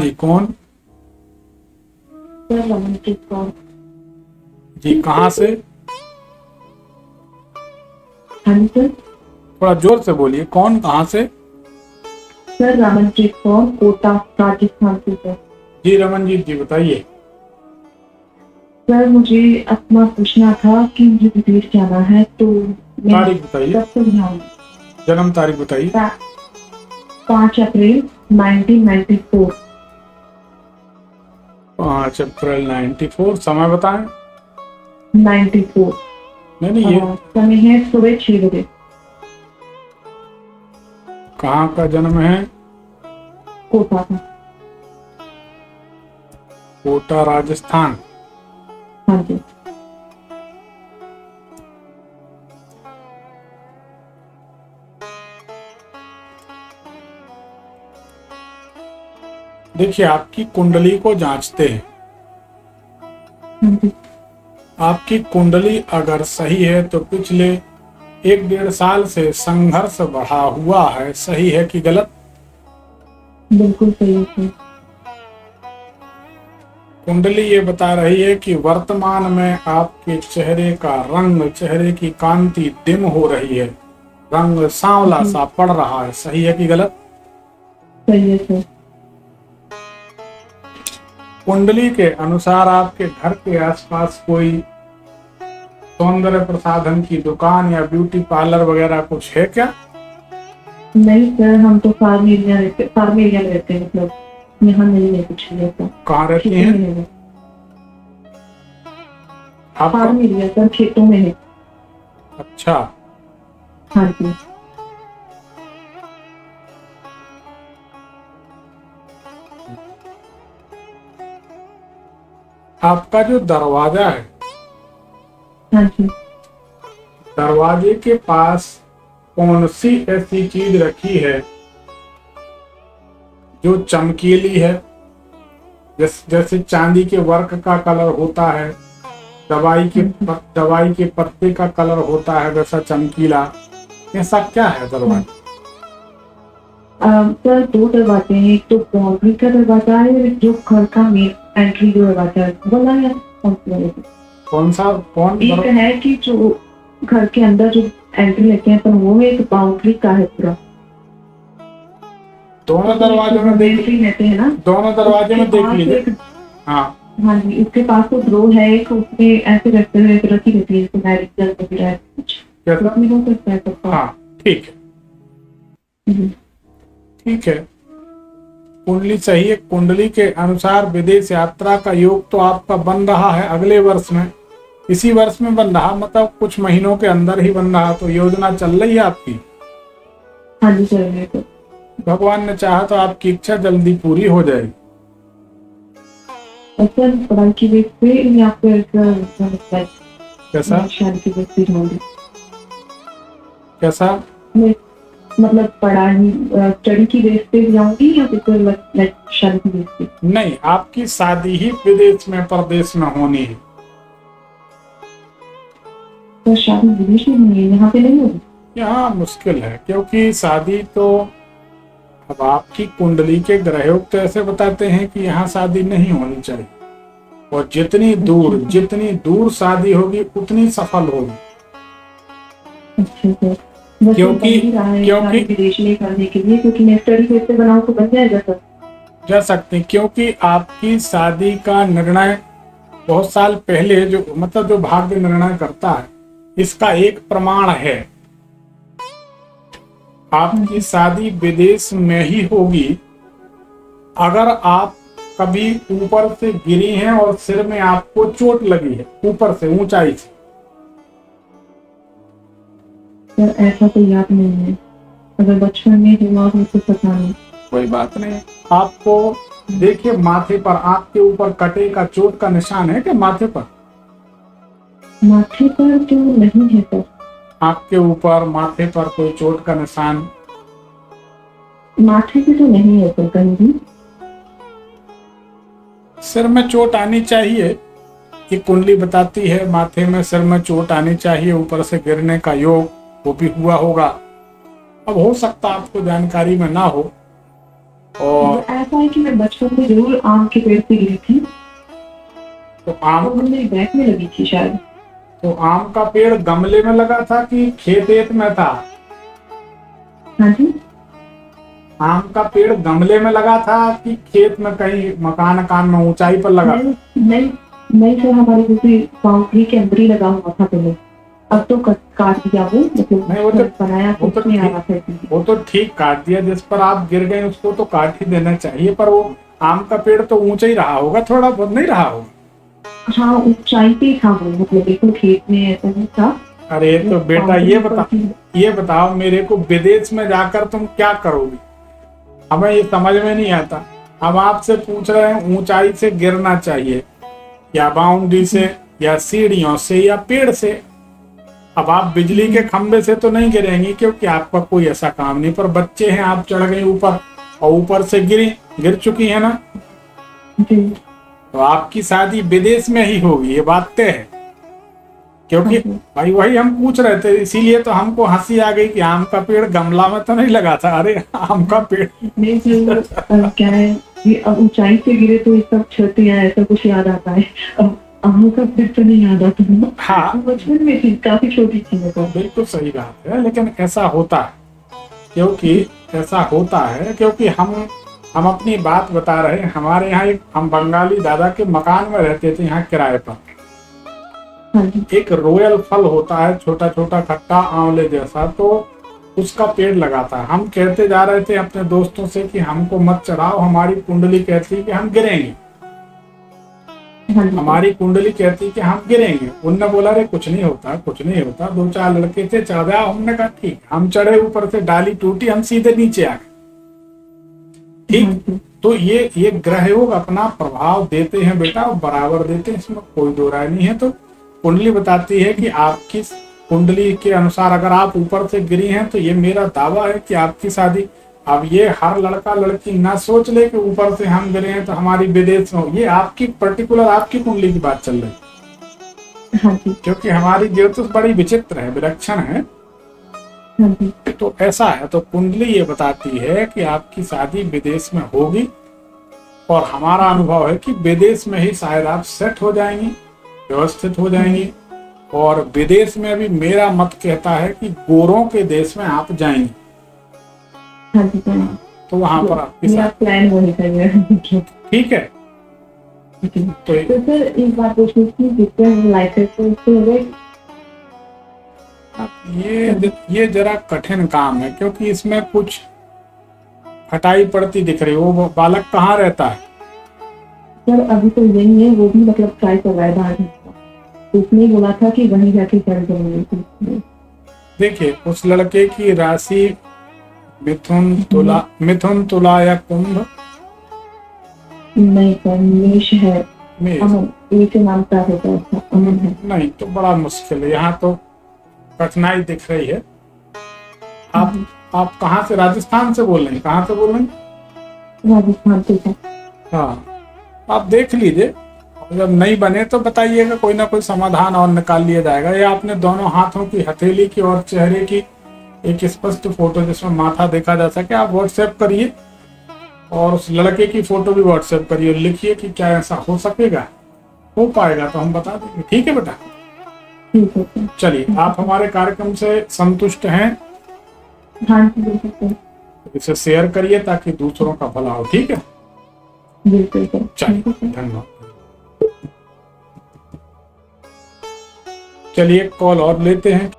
जी कौन? सर रमनप्रीत कौर। जी कहाँ से? हाँ जी सर। थोड़ा जोर से बोलिए, कौन कहाँ से? सर रमनप्रीत कौर, कोटा राजस्थान से सर। जी रमनजीत जी बताइए। सर मुझे अपना पूछना था कि मुझे विदेश जाना है, तो मैं तारीख बताइए, कब तक जाऊंगी? जन्म तारीख बताइए। 5 अप्रैल 1994। 5 अप्रैल 94। समय बताएं। 94। नहीं ये समय है सुबह 6 बजे। कहाँ का जन्म है? कोटा का। कोटा राजस्थान। हाँ जी। देखिए आपकी कुंडली को जांचते हैं। हाँ जी। आपकी कुंडली अगर सही है तो पिछले 1-1.5 साल से संघर्ष बढ़ा हुआ है, सही है कि गलत? बिल्कुल सही है सर। कुंडली ये बता रही है कि वर्तमान में आपके चेहरे का रंग, चेहरे की कांति डिम हो रही है, रंग सांवला सा पड़ रहा है, सही है कि गलत? सही है सर। कुंडली के अनुसार आपके घर के आसपास कोई सौंदर्य प्रसाधन की दुकान या ब्यूटी पार्लर वगैरह कुछ है क्या? नहीं सर, हम तो फार्म एरिया में रहते हैं, मतलब यहाँ नहीं है कुछ भी ऐसा। कहाँ रहती हैं आप? फार्म एरिया सर, खेतों में है। अच्छा, हाँ जी। आपका जो दरवाजा है, हाँ जी। दरवाजे के पास कौन सी ऐसी चीज रखी है जो चमकीली है? जैसे चांदी के वर्क का कलर होता है, दवाई के पत्ते का कलर होता है वैसा चमकीला, ऐसा क्या है दरवाजा? सर 2 दरवाजे हैं, एक तो बाउंड्री का दरवाजा है, एक जो घर का मेन एंट्री जो दरवाजा है बोला है। कौन सा? एक है कि जो घर के अंदर जो एंट्री लेते हैं, पर वो एक बाउंड्री का है पूरा। दोनों दरवाजे में देख लेते हैं ना, दोनों दरवाजे में देख लीजिए। हाँ हाँ जी, उसके पास तो ड्रो है एक, उसमें ऐसे रखते हुए रखी रहती है मैरिज वगैरह कुछ, उसमें हो सकता है सबका। हाँ ठीक है, ठीक है। कुंडली सही है। कुंडली के अनुसार विदेश यात्रा का योग तो आपका बन रहा है अगले वर्ष में, इसी वर्ष में बन रहा, मतलब कुछ महीनों के अंदर ही बन रहा, तो योजना चल रही है आपकी। हाँ जी चल रही है। भगवान ने चाहा तो आपकी इच्छा जल्दी पूरी हो जाएगी। सर पढ़ाई की बेस पे या फिर कैसा? शादी की बेस पे जाऊंगी। कैसा? मतलब पढ़ाई स्टडी की बेस पे जाऊंगी या फिर शादी की बेस पे? नहीं, आपकी शादी ही विदेश में परदेश में होनी है। तो शादी विदेश में होनी है, यहाँ पे नहीं होगी? यहाँ मुश्किल है, क्योंकि शादी तो अब आपकी कुंडली के ग्रहयोग तो ऐसे बताते हैं कि यहाँ शादी नहीं होनी चाहिए, और जितनी दूर शादी होगी उतनी सफल होगी। अच्छा क्योंकि विदेश में करने के लिए, क्योंकि मैं स्टडी बेस पे बनाऊं तो बन जाएगा सर? जा सकते, क्योंकि आपकी शादी का निर्णय बहुत साल पहले जो भाग्य निर्णय करता है, इसका एक प्रमाण है। आपकी शादी विदेश में ही होगी अगर आप कभी ऊपर से गिरी हैं और सिर में आपको चोट लगी है, ऊपर से ऊंचाई से। सर ऐसा तो याद नहीं है, अगर बचपन में हुआ हो तो पता नहीं। कोई बात नहीं, आपको देखिए माथे पर, आपके ऊपर कटे का चोट का निशान है क्या माथे पर? माथे पर तो नहीं है सर। आपके ऊपर माथे पर कोई चोट का निशान? माथे पे तो नहीं है सर कहीं भी। सिर में चोट आनी चाहिए, ये कुंडली बताती है, माथे में सिर में चोट आनी चाहिए, ऊपर से गिरने का योग वो भी हुआ होगा। अब हो सकता आपको जानकारी में ना हो, और ऐसा है कि मैं बचपन में जरूर आम के पेड़ से गिरी थी, तो आम और वो मेरी बैग में लगी थी शायद। तो आम का पेड़ गमले में लगा था कि खेत में था? हाँ जी, आम का पेड़ गमले में लगा था कि खेत में कहीं मकान में ऊंचाई पर लगा? नहीं नहीं सर, हमारे दूसरी बाउंड्री के अंदर ही लगा हुआ था पहले। अब तो काट दिया वो, मतलब नहीं, वो तो बनाया वो तो नहीं आ रहा था। वो तो ठीक काट दिया, जिस पर आप गिर गए उसको तो काट ही देना चाहिए, पर वो आम का पेड़ तो ऊंचा ही रहा होगा, थोड़ा बहुत नहीं रहा होगा। हाँ, ऊंचाई पे था वो, मतलब बिल्कुल खेत में ऐसा नहीं था। अरे तो बेटा ये बताओ मेरे को, विदेश में जाकर तुम क्या करोगी? हमें ये समझ में नहीं आता। हम आपसे पूछ रहे हैं ऊंचाई से गिरना चाहिए, या बाउंड्री से, या सीढ़ियों से, या पेड़ से। अब आप बिजली के खंभे से तो नहीं गिरेंगी क्योंकि आपका कोई ऐसा काम नहीं, पर बच्चे हैं, आप चढ़ गई ऊपर और ऊपर से गिर चुकी है ना। तो आपकी शादी विदेश में ही होगी, ये बात तय है। क्योंकि भाई वही हम पूछ रहे थे, इसीलिए तो हमको हंसी आ गई कि आम का पेड़ गमला में तो नहीं लगा था। अरे आम का पेड़ नहीं सर, क्या है ये, अब ऊंचाई से गिरे तो ये सब क्षतियां ऐसा कुछ याद आता है। अब आम का पेड़ तो नहीं याद आता है। हाँ, बचपन में थी, काफी छोटी थी मैं तो। बिल्कुल सही बात है, लेकिन ऐसा होता है, क्योंकि हम अपनी बात बता रहे हैं। हमारे यहाँ हम बंगाली दादा के मकान में रहते थे, यहाँ किराए पर। एक रोयल फल होता है, छोटा छोटा खट्टा आंवले जैसा, तो उसका पेड़ लगा था। हम कहते जा रहे थे अपने दोस्तों से कि हमको मत चढ़ाओ, हमारी कुंडली कहती है कि हम गिरेंगे। हमारी कुंडली कहती कि हम गिरेंगे। उनने बोला रे कुछ नहीं होता, कुछ नहीं होता। 2-4 लड़के थे, चढ़ जाओ। हमने कहा ठीक। हम चढ़े, ऊपर से डाली टूटी, हम सीधे नीचे आ गए। ठीक, तो ये ग्रह योग अपना प्रभाव देते हैं बेटा, बराबर देते हैं, इसमें कोई दो राय नहीं है। तो कुंडली बताती है कि आपकी कुंडली के अनुसार अगर आप ऊपर से गिरी हैं तो ये मेरा दावा है कि आपकी शादी। अब ये हर लड़का लड़की ना सोच ले कि ऊपर से हम गिरे हैं तो हमारी विदेश में हो। ये आपकी पर्टिकुलर आपकी कुंडली की बात चल रही है। क्योंकि हमारी ज्योतिष बड़ी विचित्र है, विलक्षण है। तो ऐसा है, तो कुंडली ये बताती है कि आपकी शादी विदेश में होगी, और हमारा अनुभव है कि विदेश में ही शायद आप सेट हो जाएंगी, व्यवस्थित हो जाएंगी। और विदेश में भी मेरा मत कहता है कि गोरों के देश में आप जाएंगी। तो वहां पर आपकी प्लान होनी चाहिए। ठीक है। तो सर एक बात पूछनी थी, लाइसेंस ये जरा कठिन काम है, क्योंकि इसमें कुछ हटाई पड़ती दिख रही है। वो बालक कहाँ रहता है? सर अभी तो यही है, वो भी मतलब ट्राई कर रहा है बाहर। उसने बोला था कि वहीं जाके कर देंगे। देखिए, उस लड़के की राशि मिथुन तुला या कुंभ? नहीं सर, मेष है। नाम का होता है। नहीं तो बड़ा मुश्किल है, यहाँ तो कठिनाई दिख रही है। आप कहाँ से, राजस्थान से बोल रहे हैं? कहाँ से बोल रहे हैं? राजस्थान से। हाँ, आप देख लीजिए, जब नहीं बने तो बताइएगा, कोई ना कोई समाधान और निकाल लिया जाएगा। या आपने दोनों हाथों की हथेली की और चेहरे की एक स्पष्ट फोटो जिसमें माथा देखा जा सके आप व्हाट्सएप करिए, और उस लड़के की फोटो भी व्हाट्सएप करिए। लिखिए कि क्या ऐसा हो सकेगा, हो पाएगा तो हम बता देंगे। ठीक है बेटा? चलिए, आप हमारे कार्यक्रम से संतुष्ट हैं? हाँ, इसे शेयर करिए ताकि दूसरों का भला हो। ठीक है, चलिए, धन्यवाद। चलिए, कॉल और लेते हैं।